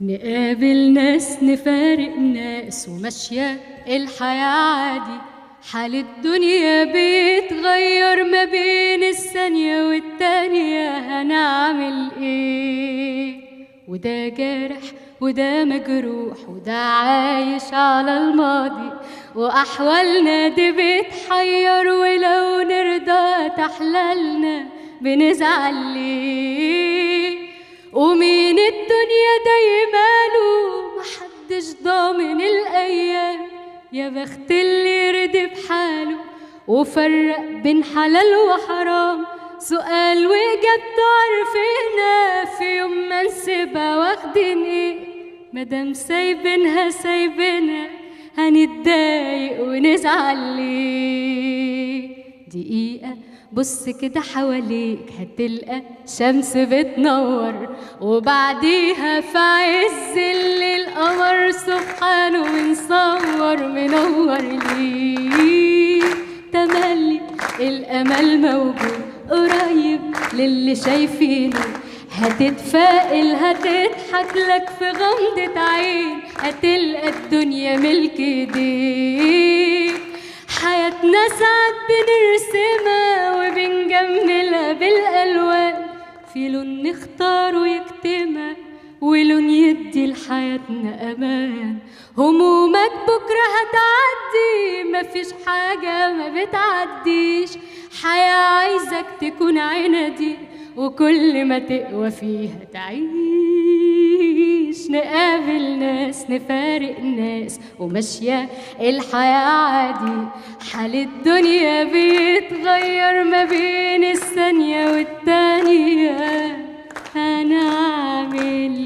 نقابل ناس نفارق ناس وماشية الحياة عادي. حال الدنيا بيتغير ما بين الثانية والتانية، هنعمل ايه؟ وده جارح وده مجروح وده عايش على الماضي، وأحوالنا دي بتحير، ولو نرضى تحلالنا بنزعل ليه؟ ومين الدنيا دايماله محدش ضامن الأيام، يا بخت اللي رضي بحاله وفرق بين حلال وحرام. سؤال وإجابته عارفينها، في يوم ما نسيبها واخدين ايه؟ مادام سايبينها سايبينها هنتضايق ونزعل ليه؟ دقيقة بص كده حواليك هتلقى شمس بتنور، وبعديها في عز الليل قمر سبحانه ونصور منور ليه. تملي الأمل موجود قريب للي شايفينه، هتتفائل هتضحك لك في غمضة عين، هتلقى الدنيا ملك ايديك. حياتنا ساعات بنرسمها وبنجملها بالألوان، في لون نختاره يكتمها ولون يدي لحياتنا أمان. همومك بكرة هتعدي، مفيش حاجة ما بتعديش، حياة عايزك تكون عنادي وكل ما تقوى فيها تعيش. نقابل ناس نفارق ناس وماشية الحياة عادي. حال الدنيا بيتغير ما بين الثانية والتانية، هنعمل